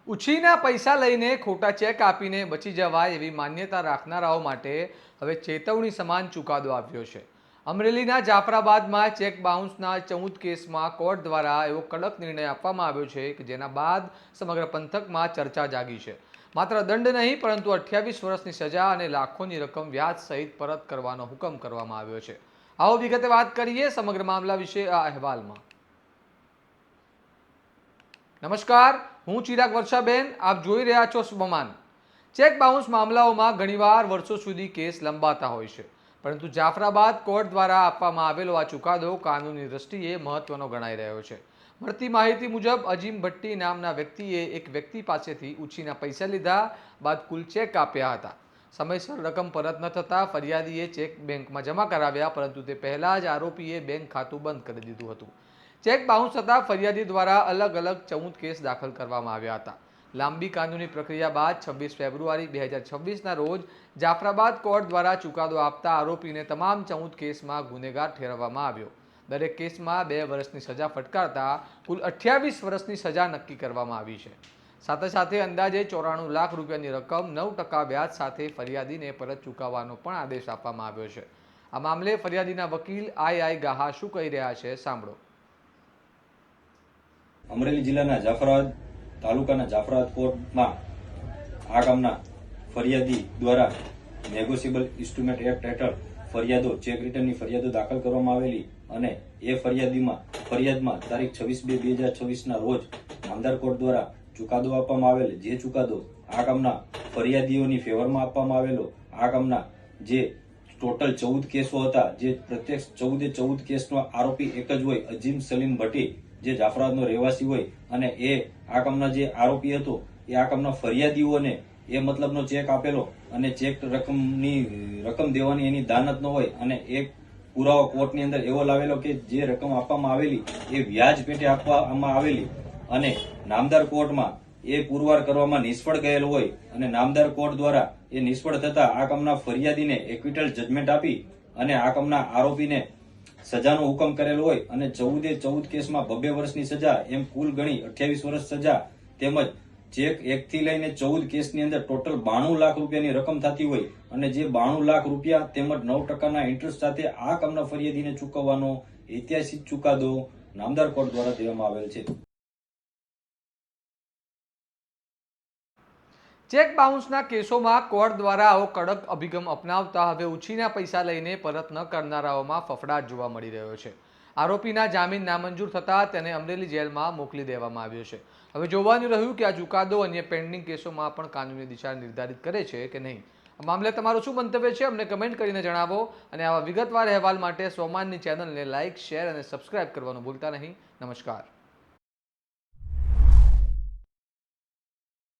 ઉછીના પૈસા લઈને ખોટા ચેક આપીને બચી જવાય એવી માન્યતા રાખનારાઓ માટે હવે ચેતવણી સમાન ચુકાદો આવ્યો છે। અમરેલીના જાફરાબાદમાં ચેક બાઉન્સના 14 કેસમાં કોર્ટ દ્વારા એવો કડક નિર્ણય આપવામાં આવ્યો છે કે જેના બાદ સમગ્ર પંથકમાં ચર્ચા જાગી છે। માત્ર દંડ નહીં પરંતુ 28 વર્ષની સજા અને લાખોની રકમ વ્યાજ સહિત પરત કરવાનો હુકમ કરવામાં આવ્યો છે। આવો વિગતે વાત કરીએ સમગ્ર મામલા વિશે આ અહેવાલમાં। નમસ્કાર, હું ચિરાગ વર્ષાબેન, આપ જોઈ રહ્યા છો સ્વમાન। ચેક બાઉન્સ મામલાઓમાં ઘણીવાર વર્ષો સુધી કેસ લંબાતા હોય છે, પરંતુ જાફરાબાદ કોર્ટ દ્વારા આપવામાં આવેલો આ ચુકાદો કાનૂની દ્રષ્ટિએ મહત્વનો ગણાઈ રહ્યો છે। મળતી માહિતી મુજબ અજીમ ભટ્ટી નામના વ્યક્તિએ એક વ્યક્તિ પાસેથી ઉછીના પૈસા લીધા બાદ કુલ ચેક આપ્યા હતા। સમયસર રકમ પરત ન થતાં ફરિયાદીએ ચેક બેંકમાં જમા કરાવ્યા, પરંતુ તે પહેલા જ આરોપીએ બેંક ખાતું બંધ કરી દીધું હતું। ચેક બાઉન્સ થતાં ફરિયાદી દ્વારા અલગ અલગ 14 કેસ દાખલ કરવામાં આવ્યા હતા। લાંબી કાનૂની પ્રક્રિયા બાદ 26 ફેબ્રુઆરી 2026ના રોજ જાફરાબાદ કોર્ટ દ્વારા ચુકાદો આપતા આરોપીને તમામ 14 કેસમાં ગુનેગાર ઠેરવવામાં આવ્યો। દરેક કેસમાં 2 વર્ષની સજા ફટકારતા કુલ 28 વર્ષની સજા નક્કી કરવામાં આવી છે। સાથે સાથે અંદાજે 94 લાખ રૂપિયાની રકમ 9% વ્યાજ સાથે ફરિયાદીને પરત ચૂકવવાનો પણ આદેશ આપવામાં આવ્યો છે। આ મામલે ફરિયાદીના વકીલ આઈ ગાહા શું કહી રહ્યા છે, સાંભળો। અમરેલી જિલ્લાના જાફરાબાદ તાલુકાના જાફરાબાદ કોર્ટમાં આ કામના ફરિયાદી દ્વારા નેગોશિયેબલ ઇન્સ્ટ્રુમેન્ટ એક્ટ હેઠળ ફરિયાદો ચેક રિટર્નની ફરિયાદો દાખલ કરવામાં આવેલી અને એ ફરિયાદમાં તારીખ 26/2/2026ના રોજ નામદાર કોર્ટ દ્વારા ચુકાદો આપવામાં આવેલ, જે ચુકાદો આ કામના ફરિયાદીઓની ફેવરમાં આપવામાં આવેલો। આ કામના જે ટોટલ 14 કેસો હતા, જે પ્રત્યેક 14 કેસનો આરોપી એક જ હોય, અજીમ સલીમ ભટ્ટી, જે જાફરાબાદનો રહેવાસી હોય, અને એ આ કામના જે આરોપી હતો એ આ કામના ફરિયાદીઓને એ મતલબનો ચેક આપેલો અને ચેક રકમ દેવાની એની દાનત ન હોય, અને એ પુરાવો કોર્ટની અંદર એવો લાવેલો કે જે રકમ આપવામાં આવેલી એ વ્યાજ પેટે આપવામાં આવેલી, અને નામદાર કોર્ટમાં એ પુરવાર કરવામાં નિષ્ફળ ગયેલ હોય, અને નામદાર કોર્ટ દ્વારા એ નિષ્ફળ થતા આ કામના ફરિયાદીને એક્વિટલ જજમેન્ટ આપી અને આ કામના આરોપીને સજાનો હુકમ કરેલો હોય, અને 14 કેસમાં 2 વર્ષની સજા, એમ કુલ ગણી 28 વર્ષ સજા, તેમજ ચેક 1 થી લઈને 14 કેસની અંદર ટોટલ 92 લાખ રૂપિયાની રકમ થતી હોય, અને જે 92 લાખ રૂપિયા તેમજ 9%ના ઇન્ટરેસ્ટ સાથે આ કામના ફરિયાદીને ચૂકવવાનો ઐતિહાસિક ચુકાદો નામદાર કોર્ટ દ્વારા દેવામાં આવેલ છે। ચેક બાઉન્સના કેસોમાં કોર્ટ દ્વારા આવો કડક અભિગમ અપનાવતા હવે ઉછીના પૈસા લઈને પરત ન કરનારાઓમાં ફફડાટ જોવા મળી રહ્યો છે। આરોપીના જામીન નામંજૂર થતાં તેને અમરેલી જેલમાં મોકલી દેવામાં આવ્યો છે। હવે જોવાનું રહ્યું કે આ ચુકાદો અન્ય પેન્ડિંગ કેસોમાં પણ કાનૂની દિશા નિર્ધારિત કરે છે કે નહીં। આ મામલે તમારું શું મંતવ્ય છે, અમને કમેન્ટ કરીને જણાવો, અને આવા વિગતવાર અહેવાલ માટે સ્વમાનની ચેનલને લાઇક, શેર અને સબસ્ક્રાઇબ કરવાનું ભૂલતા નહીં। નમસ્કાર।